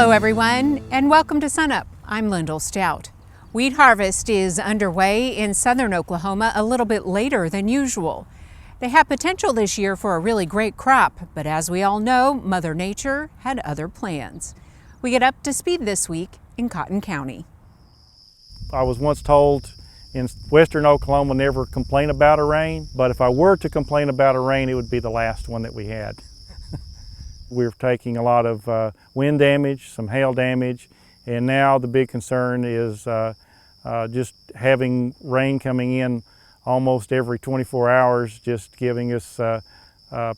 Hello everyone, and welcome to Sunup. I'm LYNDALL STOUT. Wheat harvest is underway in southern Oklahoma a little bit later than usual. They have potential this year for a really great crop, but as we all know, Mother Nature had other plans. We get up to speed this week in Cotton County. I was once told in western Oklahoma never complain about a rain, but if I were to complain about a rain, it would be the last one that we had. We're taking a lot of wind damage, some hail damage, and now the big concern is just having rain coming in almost every 24 hours, just giving us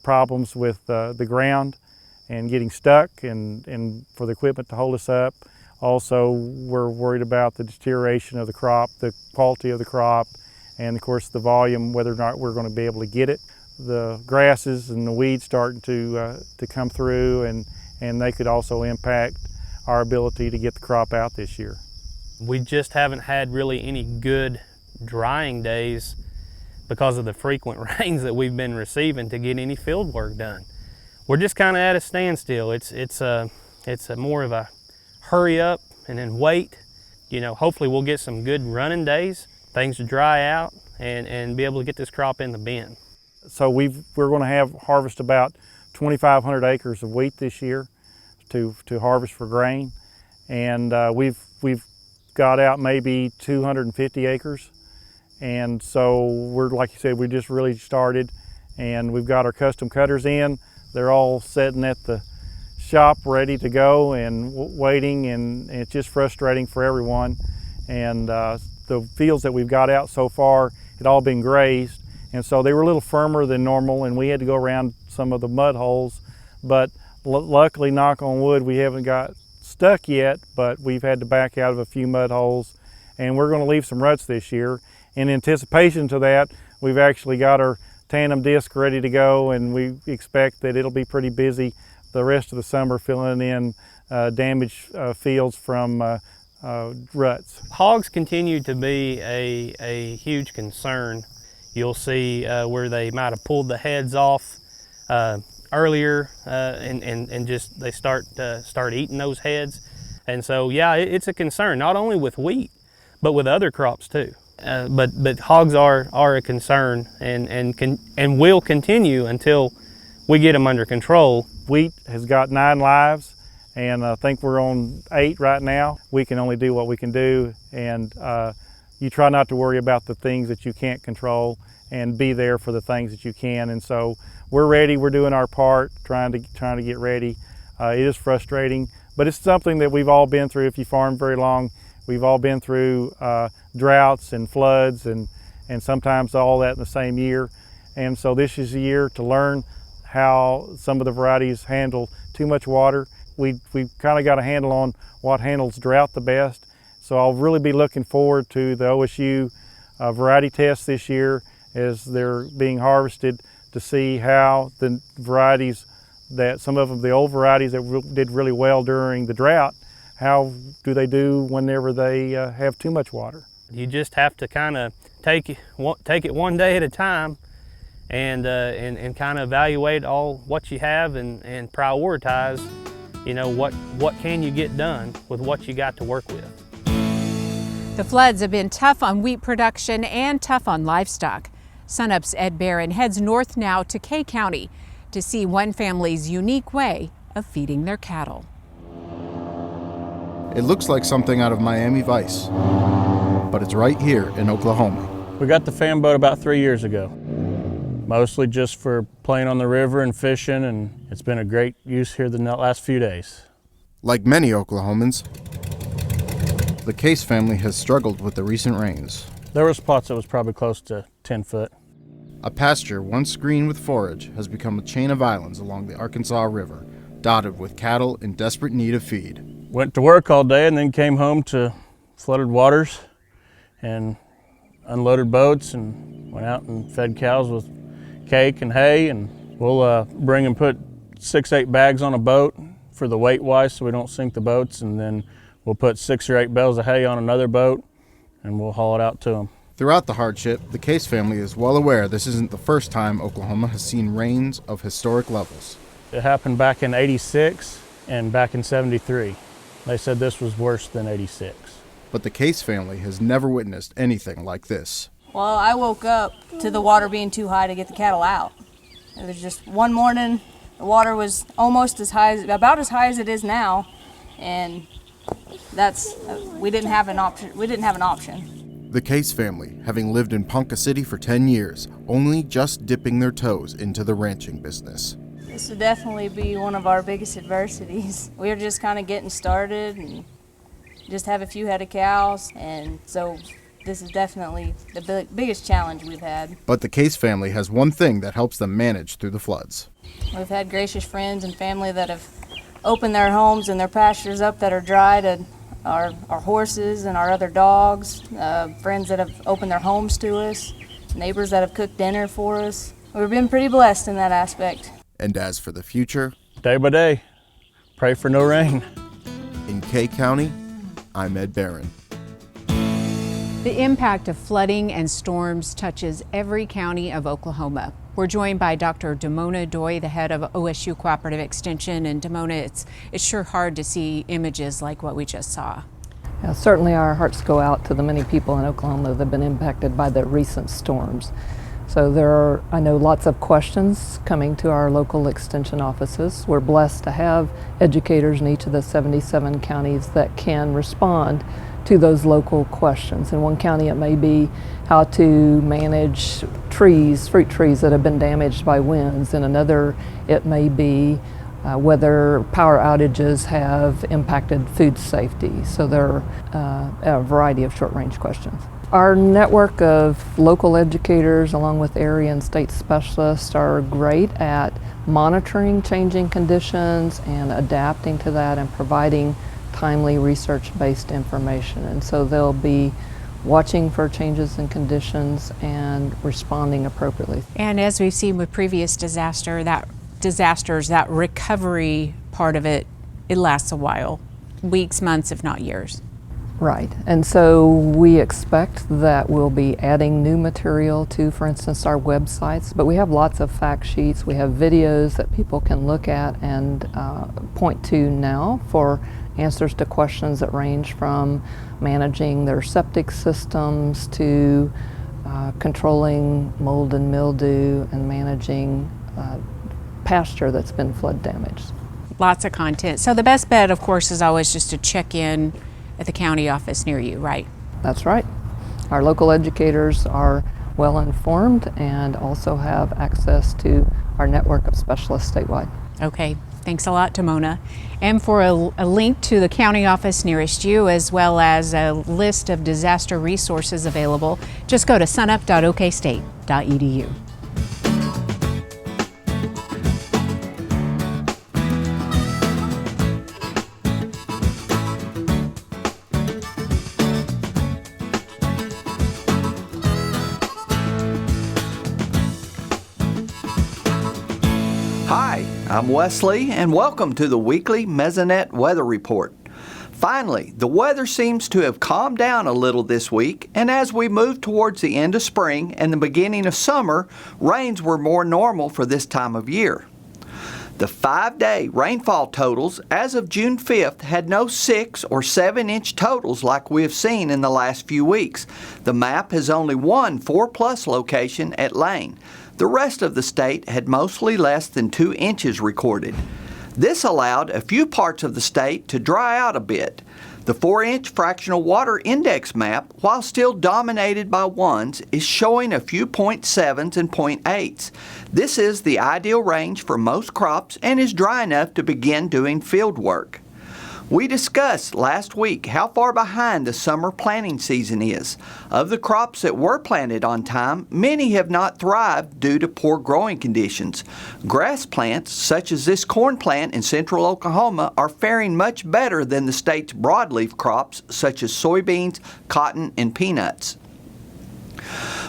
problems with the ground and getting stuck and for the equipment to hold us up. Also, we're worried about the deterioration of the crop, the quality of the crop, and of course the volume, whether or not we're going to be able to get it. The grasses and the weeds starting to come through, and they could also impact our ability to get the crop out this year. We just haven't had really any good drying days because of the frequent rains that we've been receiving to get any field work done. We're just kind of at a standstill. It's a more of a hurry up and then wait. You know, hopefully we'll get some good running days, things to dry out, and be able to get this crop in the bin. So we're going to harvest about 2,500 acres of wheat this year to harvest for grain, and we've got out maybe 250 acres, and so we're, like you said, we just really started, and we've got our custom cutters in. They're all sitting at the shop ready to go and waiting, and it's just frustrating for everyone. And the fields that we've got out so far had all been grazed, and so they were a little firmer than normal, and we had to go around some of the mud holes. But luckily, knock on wood, we haven't got stuck yet, but we've had to back out of a few mud holes, and we're going to leave some ruts this year. In anticipation to that, we've actually got our tandem disc ready to go, and we expect that it'll be pretty busy the rest of the summer filling in damaged fields from ruts. Hogs continue to be a huge concern. You'll see where they might have pulled the heads off earlier and just they start eating those heads. And so yeah, it's a concern, not only with wheat, but with other crops too. But hogs are a concern and will continue until we get them under control. Wheat has got 9 lives, and I think we're on 8 right now. We can only do what we can do, and you try not to worry about the things that you can't control and be there for the things that you can. And so we're ready, we're doing our part, trying to get ready. It is frustrating, but it's something that we've all been through. If you farm very long, we've all been through droughts and floods and sometimes all that in the same year. And so this is a year to learn how some of the varieties handle too much water. We've kind of got a handle on what handles drought the best. So I'll really be looking forward to the OSU variety tests this year as they're being harvested to see how the varieties that, some of them, the old varieties that did really well during the drought, how do they do whenever they have too much water? You just have to kind of take it one day at a time and kind of evaluate all what you have and prioritize, you know, what can you get done with what you got to work with. The floods have been tough on wheat production and tough on livestock. Sunup's Ed Barron heads north now to Kay County to see one family's unique way of feeding their cattle. It looks like something out of Miami Vice, but it's right here in Oklahoma. We got the fan boat about 3 years ago, mostly just for playing on the river and fishing, and it's been a great use here the last few days. Like many Oklahomans, the Case family has struggled with the recent rains. There were spots that was probably close to 10 foot. A pasture once green with forage has become a chain of islands along the Arkansas River, dotted with cattle in desperate need of feed. Went to work all day and then came home to flooded waters and unloaded boats and went out and fed cows with cake and hay, and we'll bring and put 6-8 bags on a boat for the weight wise so we don't sink the boats, and then we'll put 6 or 8 bales of hay on another boat and we'll haul it out to them. Throughout the hardship, the Case family is well aware this isn't the first time Oklahoma has seen rains of historic levels. It happened back in '86 and back in '73. They said this was worse than 86. But the Case family has never witnessed anything like this. Well, I woke up to the water being too high to get the cattle out. It was just one morning, the water was almost about as high as it is now, and we didn't have an option. The Case family, having lived in Ponca City for 10 years, only just dipping their toes into the ranching business. This would definitely be one of our biggest adversities. We were just kind of getting started and just have a few head of cows, and so this is definitely the biggest challenge we've had. But the Case family has one thing that helps them manage through the floods. We've had gracious friends and family that have opened their homes and their pastures up that are dry to our horses and our other dogs, friends that have opened their homes to us, neighbors that have cooked dinner for us. We've been pretty blessed in that aspect. And as for the future, Day by day, pray for no rain. in Kay County, I'm Ed Barron. The impact of flooding and storms touches every county of Oklahoma. We're joined by Dr. Damona Doy, the head of OSU Cooperative Extension. And Damona, it's sure hard to see images like what we just saw. Yeah, certainly our hearts go out to the many people in Oklahoma that have been impacted by the recent storms. So there are, I know, lots of questions coming to our local extension offices. We're blessed to have educators in each of the 77 counties that can respond to those local questions. In one county it may be how to manage trees, fruit trees that have been damaged by winds. In another it may be whether power outages have impacted food safety. So there are a variety of short-range questions. Our network of local educators along with area and state specialists are great at monitoring changing conditions and adapting to that and providing timely research-based information. And so they'll be watching for changes in conditions and responding appropriately. And as we've seen with previous disasters, that recovery part of it lasts a while, weeks, months, if not years. Right, and so we expect that we'll be adding new material to, for instance, our websites, but we have lots of fact sheets, we have videos that people can look at and point to now for answers to questions that range from managing their septic systems to controlling mold and mildew and managing pasture that's been flood damaged. Lots of content. So the best bet, of course, is always just to check in at the county office near you, right? That's right. Our local educators are well informed and also have access to our network of specialists statewide. Okay, thanks a lot, Damona. And for a link to the county office nearest you, as well as a list of disaster resources available, just go to sunup.okstate.edu. Hi, I'm Wes Lee, and welcome to the weekly Mesonet Weather Report. Finally, the weather seems to have calmed down a little this week, and as we move towards the end of spring and the beginning of summer, rains were more normal for this time of year. The 5-day rainfall totals as of June 5th had no 6 or 7 inch totals like we have seen in the last few weeks. The map has only one 4+ location at Lane. The rest of the state had mostly less than 2 inches recorded. This allowed a few parts of the state to dry out a bit. The 4-inch fractional water index map, while still dominated by 1s, is showing a few 0.7s and 0.8s. This is the ideal range for most crops and is dry enough to begin doing field work. We discussed last week how far behind the summer planting season is. Of the crops that were planted on time, many have not thrived due to poor growing conditions. Grass plants, such as this corn plant in central Oklahoma, are faring much better than the state's broadleaf crops, such as soybeans, cotton, and peanuts.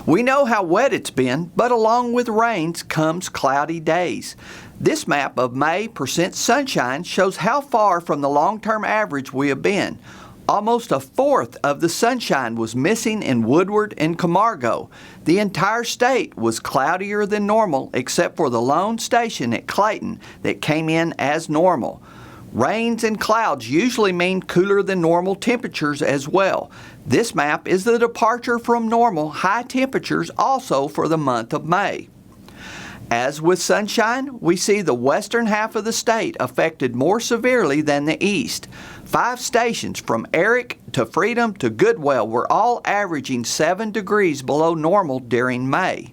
We know how wet it's been, but along with rains comes cloudy days. This map of May % sunshine shows how far from the long-term average we have been. Almost a fourth of the sunshine was missing in Woodward and Camargo. The entire state was cloudier than normal except for the lone station at Clayton that came in as normal. Rains and clouds usually mean cooler than normal temperatures as well. This map is the departure from normal high temperatures also for the month of May. As with sunshine, we see the western half of the state affected more severely than the east. 5 stations from Eric to Freedom to Goodwell were all averaging 7 degrees below normal during May.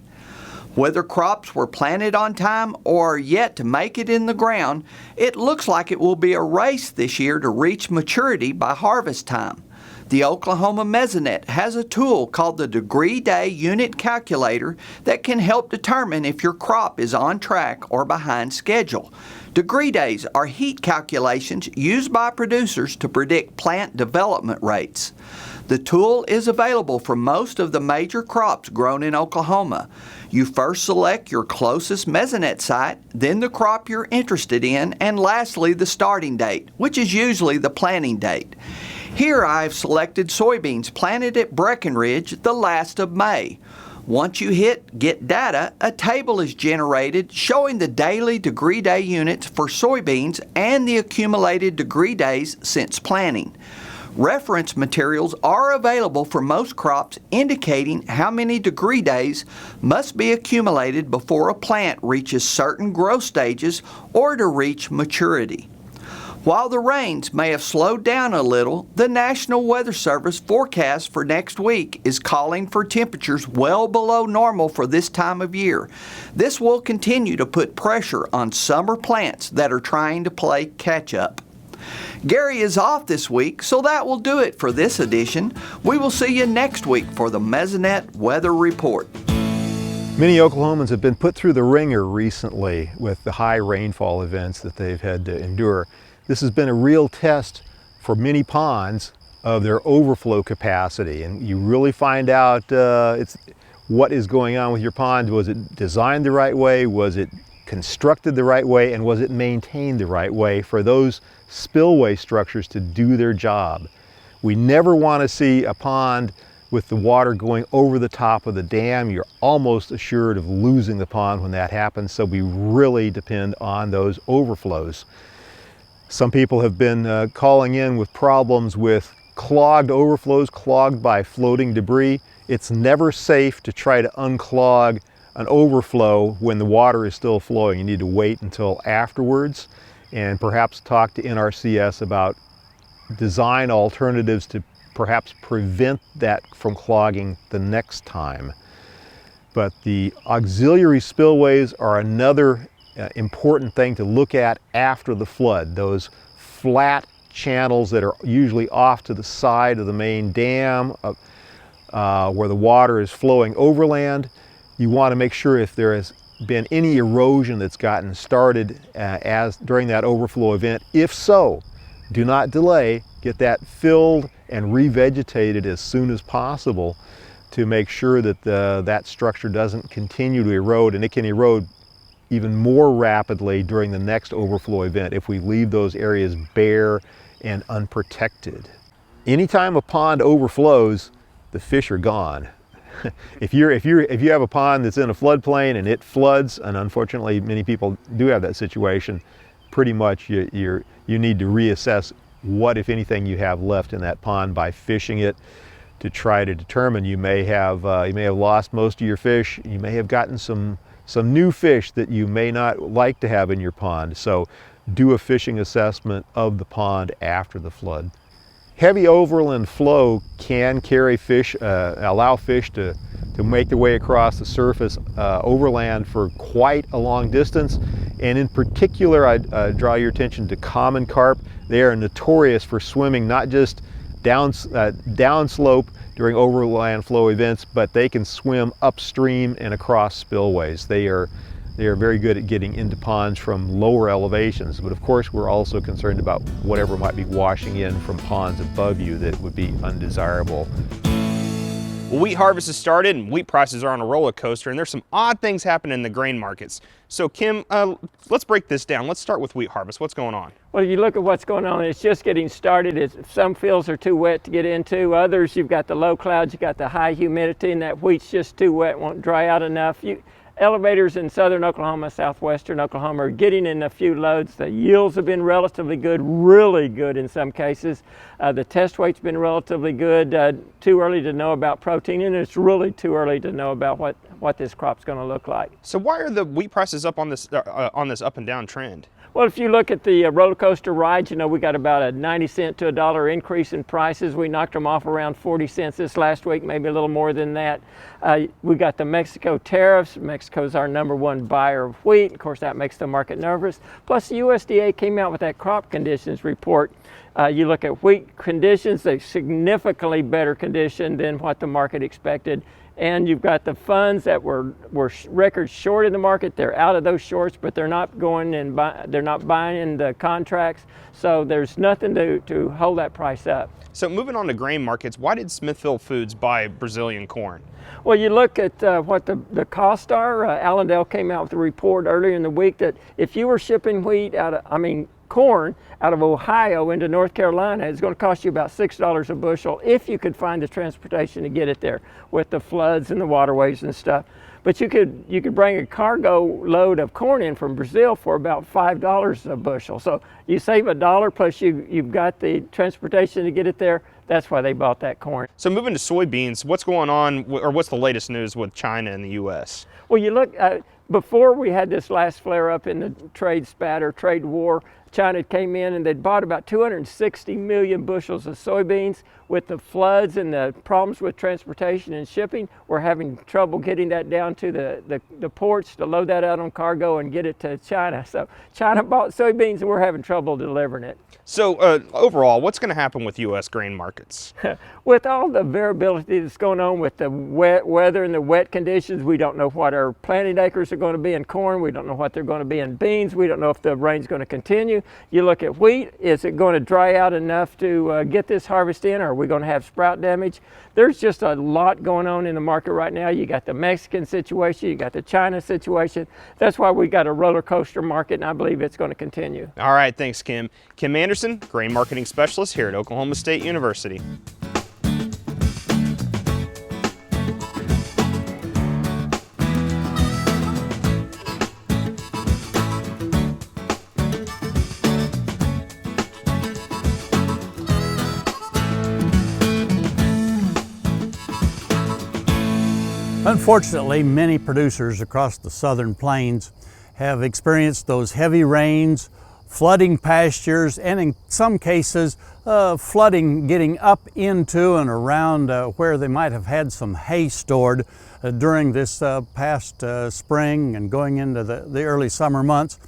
Whether crops were planted on time or are yet to make it in the ground, it looks like it will be a race this year to reach maturity by harvest time. The Oklahoma Mesonet has a tool called the Degree Day Unit Calculator that can help determine if your crop is on track or behind schedule. Degree days are heat calculations used by producers to predict plant development rates. The tool is available for most of the major crops grown in Oklahoma. You first select your closest Mesonet site, then the crop you're interested in, and lastly the starting date, which is usually the planting date. Here I've selected soybeans planted at Breckenridge the last of May. Once you hit Get Data, a table is generated showing the daily degree day units for soybeans and the accumulated degree days since planting. Reference materials are available for most crops indicating how many degree days must be accumulated before a plant reaches certain growth stages or to reach maturity. While the rains may have slowed down a little, the National Weather Service forecast for next week is calling for temperatures well below normal for this time of year. This will continue to put pressure on summer plants that are trying to play catch-up. Gary is off this week, so that will do it for this edition. We will see you next week for the Mesonet Weather Report. Many Oklahomans have been put through the ringer recently with the high rainfall events that they've had to endure. This has been a real test for many ponds of their overflow capacity, and you really find out what is going on with your pond. Was it designed the right way? Was it constructed the right way? And was it maintained the right way for those spillway structures to do their job? We never want to see a pond with the water going over the top of the dam. You're almost assured of losing the pond when that happens, so we really depend on those overflows. Some people have been calling in with problems with clogged overflows, clogged by floating debris. It's never safe to try to unclog an overflow when the water is still flowing. You need to wait until afterwards and perhaps talk to NRCS about design alternatives to perhaps prevent that from clogging the next time. But the auxiliary spillways are another important thing to look at after the flood. Those flat channels that are usually off to the side of the main dam where the water is flowing overland. You want to make sure if there has been any erosion that's gotten started during that overflow event. If so, do not delay. Get that filled and revegetated as soon as possible to make sure that that structure doesn't continue to erode, and it can erode even more rapidly during the next overflow event if we leave those areas bare and unprotected. Anytime a pond overflows, the fish are gone. If you have a pond that's in a floodplain and it floods, and unfortunately many people do have that situation, pretty much you need to reassess what, if anything, you have left in that pond by fishing it to try to determine. You may have lost most of your fish. You may have gotten some new fish that you may not like to have in your pond. So do a fishing assessment of the pond after the flood. Heavy overland flow can carry fish, allow fish to make their way across the surface overland for quite a long distance. And in particular, I draw your attention to common carp. They are notorious for swimming not just downslope during overland flow events, but they can swim upstream and across spillways. They are very good at getting into ponds from lower elevations, but of course we're also concerned about whatever might be washing in from ponds above you that would be undesirable. Well, wheat harvest has started and wheat prices are on a roller coaster, and there's some odd things happening in the grain markets. So Kim, let's break this down. Let's start with wheat harvest. What's going on? Well, you look at what's going on, it's just getting started. Some fields are too wet to get into. Others, you've got the low clouds, you've got the high humidity, and that wheat's just too wet, won't dry out enough. elevators in southern Oklahoma, southwestern Oklahoma are getting in a few loads. The yields have been relatively good, really good in some cases. The test weight's been relatively good. Too early to know about protein, and it's really too early to know about what this crop's going to look like. So why are the wheat prices up on this up and down trend? Well, if you look at the roller coaster rides, you know, we got about a 90 cent to $1 increase in prices. We knocked them off around 40 cents this last week, maybe a little more than that. We got the Mexico tariffs. Mexico's our #1 buyer of wheat. Of course, that makes the market nervous. Plus, the USDA came out with that crop conditions report. You look at wheat conditions, they're significantly better condition than what the market expected. And you've got the funds that were record short in the market. They're out of those shorts, but they're not going and they're not buying the contracts. So there's nothing to hold that price up. So moving on to grain markets, why did Smithfield Foods buy Brazilian corn? Well, you look at what the costs are. LYNDALL came out with a report earlier in the week that if you were shipping wheat corn out of Ohio into North Carolina, it's going to cost you about $6 a bushel if you could find the transportation to get it there with the floods and the waterways and stuff. But you could bring a cargo load of corn in from Brazil for about $5 a bushel. So you save $1 plus you've got the transportation to get it there. That's why they bought that corn. So moving to soybeans, what's going on, or what's the latest news with China and the U.S.? Well, you look, before we had this last flare up in the trade spat or trade war, China came in and they'd bought about 260 million bushels of soybeans. With the floods and the problems with transportation and shipping, we're having trouble getting that down to the ports to load that out on cargo and get it to China. So China bought soybeans and we're having trouble delivering it. So overall, what's going to happen with U.S. grain markets? With all the variability that's going on with the wet weather and the wet conditions, we don't know what our planting acres are going to be in corn. We don't know what they're going to be in beans. We don't know if the rain's going to continue. You look at wheat, is it going to dry out enough to get this harvest in, or are we going to have sprout damage? There's just a lot going on in the market right now. You got the Mexican situation, you got the China situation. That's why we got a roller coaster market, and I believe it's going to continue. All right, thanks, Kim. Kim Anderson, Grain Marketing Specialist here at Oklahoma State University. Unfortunately, many producers across the southern plains have experienced those heavy rains, flooding pastures, and in some cases, flooding getting up into and around where they might have had some hay stored during this past spring and going into the early summer months.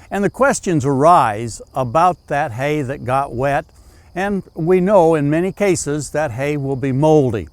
And the questions arise about that hay that got wet, and we know in many cases that hay will be moldy.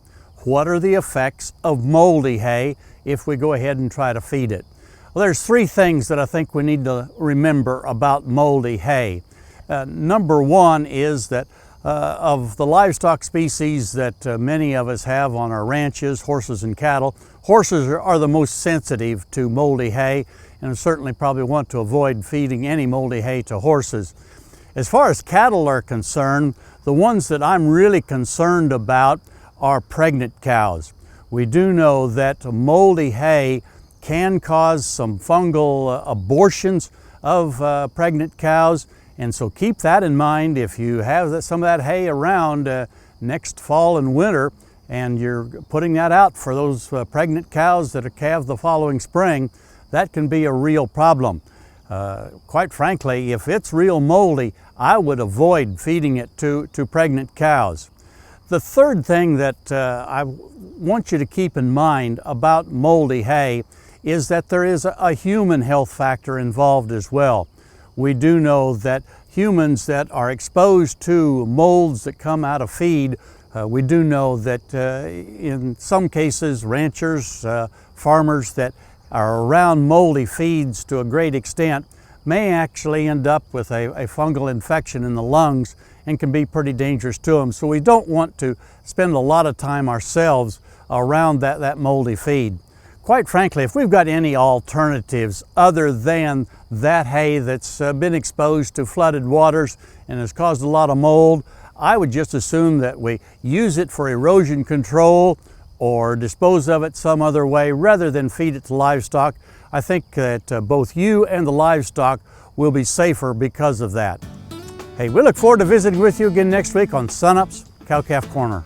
What are the effects of moldy hay if we go ahead and try to feed it? Well, there's three things that I think we need to remember about moldy hay. Number one is that of the livestock species that many of us have on our ranches, horses and cattle, horses are the most sensitive to moldy hay, and certainly probably want to avoid feeding any moldy hay to horses. As far as cattle are concerned, the ones that I'm really concerned about are pregnant cows. We do know that moldy hay can cause some fungal abortions of pregnant cows, and so keep that in mind if you have some of that hay around next fall and winter and you're putting that out for those pregnant cows that are calved the following spring. That can be a real problem. Quite frankly, if it's real moldy, I would avoid feeding it to pregnant cows. The third thing that I want you to keep in mind about moldy hay is that there is a human health factor involved as well. We do know that humans that are exposed to molds that come out of feed, we do know that in some cases ranchers, farmers that are around moldy feeds to a great extent may actually end up with a fungal infection in the lungs and can be pretty dangerous to them. So we don't want to spend a lot of time ourselves around that moldy feed. Quite frankly, if we've got any alternatives other than that hay that's been exposed to flooded waters and has caused a lot of mold, I would just assume that we use it for erosion control or dispose of it some other way rather than feed it to livestock. I think that both you and the livestock will be safer because of that. Hey, we look forward to visiting with you again next week on Sunup's Cow-Calf Corner.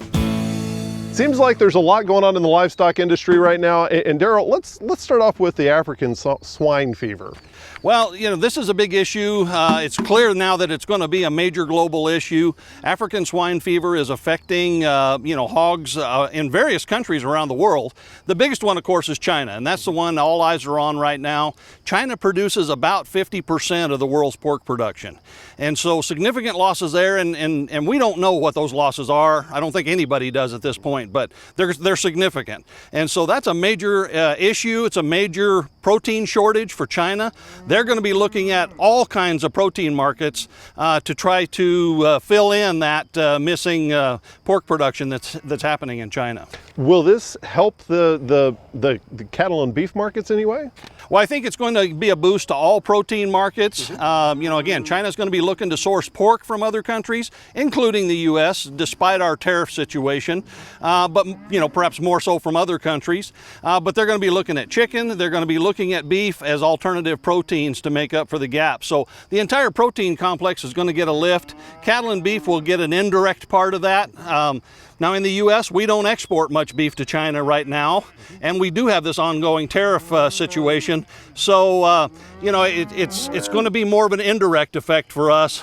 Seems like there's a lot going on in the livestock industry right now. And Derrell, let's start off with the African swine fever. Well, you know, this is a big issue. It's clear now that it's going to be a major global issue. African swine fever is affecting, hogs in various countries around the world. The biggest one, of course, is China, and that's the one all eyes are on right now. China produces about 50% of the world's pork production. And so significant losses there, and we don't know what those losses are. I don't think anybody does at this point, but they're significant. And so that's a major issue. It's a major protein shortage for China. They're going to be looking at all kinds of protein markets to try to fill in that missing pork production that's happening in China. Will this help the cattle and beef markets anyway? Well, I think it's going to be a boost to all protein markets. Again, China's going to be looking to source pork from other countries, including the U.S., despite our tariff situation, but perhaps more so from other countries. But they're going to be looking at chicken. They're going to be looking at beef as alternative proteins to make up for the gap. So the entire protein complex is going to get a lift. Cattle and beef will get an indirect part of that. Now in the U.S., we don't export much beef to China right now, and we do have this ongoing tariff situation. So, it's going to be more of an indirect effect for us,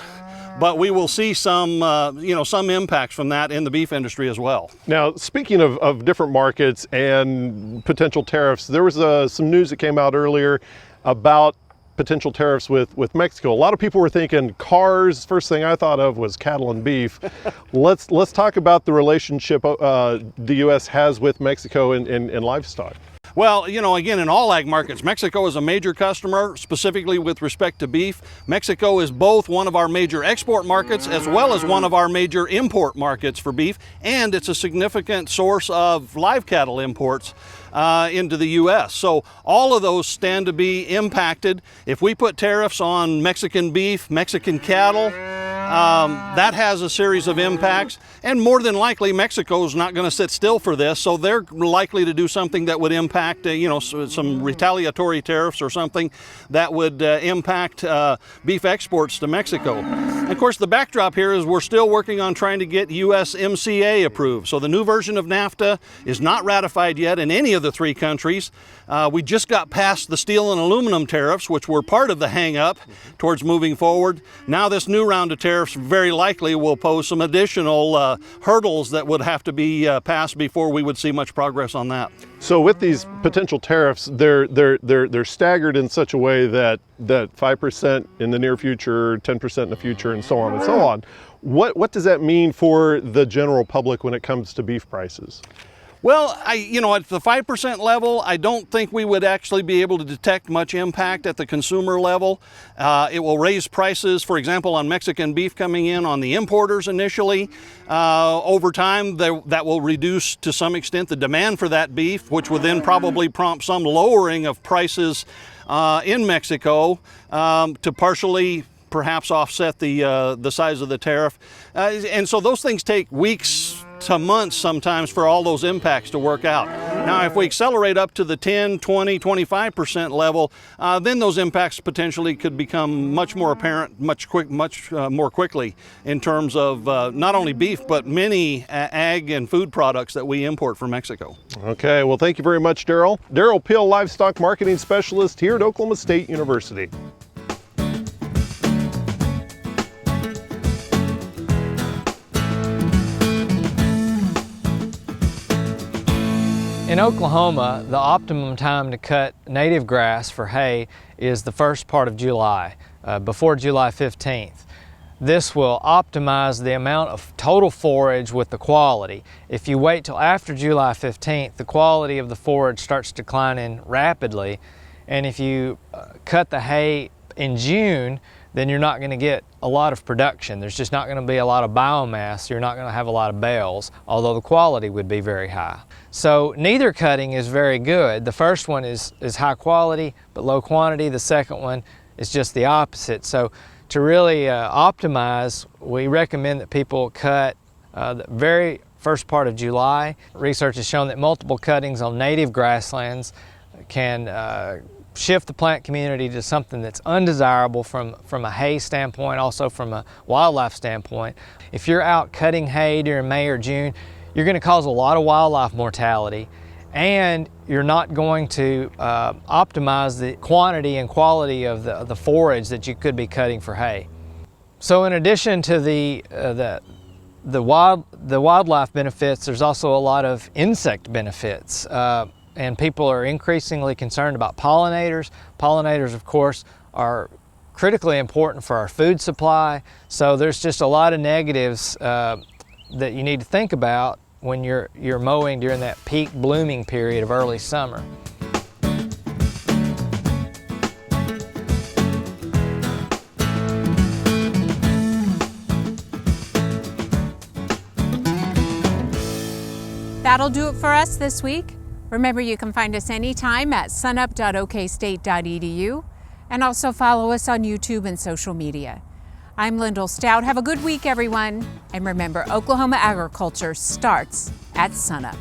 but we will see some impacts from that in the beef industry as well. Now, speaking of different markets and potential tariffs, there was some news that came out earlier about potential tariffs with Mexico. A lot of people were thinking cars. First thing I thought of was cattle and beef. Let's talk about the relationship the U.S. has with Mexico in livestock. Well, again, in all ag markets, Mexico is a major customer, specifically with respect to beef. Mexico is both one of our major export markets as well as one of our major import markets for beef, and it's a significant source of live cattle imports into the U.S. So all of those stand to be impacted. If we put tariffs on Mexican beef, Mexican cattle, that has a series of impacts, and more than likely Mexico's not going to sit still for this, so they're likely to do something that would impact some retaliatory tariffs or something that would impact beef exports to Mexico. And of course, the backdrop here is we're still working on trying to get USMCA approved. So the new version of NAFTA is not ratified yet in any of the three countries. We just got past the steel and aluminum tariffs, which were part of the hang-up towards moving forward. Now this new round of tariffs very likely will pose some additional hurdles that would have to be passed before we would see much progress on that. So with these potential tariffs, they're staggered in such a way that 5% in the near future, 10% in the future, and so on and so on. What does that mean for the general public when it comes to beef prices? Well, at the 5% level, I don't think we would actually be able to detect much impact at the consumer level. It will raise prices, for example, on Mexican beef coming in on the importers initially. Over time, that will reduce to some extent the demand for that beef, which would then probably prompt some lowering of prices in Mexico to partially perhaps offset the size of the tariff. And so those things take weeks to months sometimes for all those impacts to work out. Now, if we accelerate up to the 10, 20, 25% level, then those impacts potentially could become much more apparent much more quickly in terms of not only beef, but many ag and food products that we import from Mexico. Okay, well, thank you very much, Derrell. Derrell Peel, Livestock Marketing Specialist here at Oklahoma State University. In Oklahoma, the optimum time to cut native grass for hay is the first part of July, before July 15th. This will optimize the amount of total forage with the quality. If you wait till after July 15th, the quality of the forage starts declining rapidly, and if you cut the hay in June, then you're not going to get a lot of production. There's just not going to be a lot of biomass. You're not going to have a lot of bales, although the quality would be very high. So neither cutting is very good. The first one is high quality but low quantity. The second one is just the opposite. So to really optimize, we recommend that people cut the very first part of July. Research has shown that multiple cuttings on native grasslands can shift the plant community to something that's undesirable from a hay standpoint, also from a wildlife standpoint. If you're out cutting hay during May or June, you're going to cause a lot of wildlife mortality, and you're not going to optimize the quantity and quality of the forage that you could be cutting for hay. So in addition to the wildlife benefits, there's also a lot of insect benefits. And people are increasingly concerned about pollinators. Pollinators, of course, are critically important for our food supply. So there's just a lot of negatives that you need to think about when you're mowing during that peak blooming period of early summer. That'll do it for us this week. Remember, you can find us anytime at sunup.okstate.edu and also follow us on YouTube and social media. I'm LYNDALL STOUT. Have a good week, everyone. And remember, Oklahoma agriculture starts at sunup.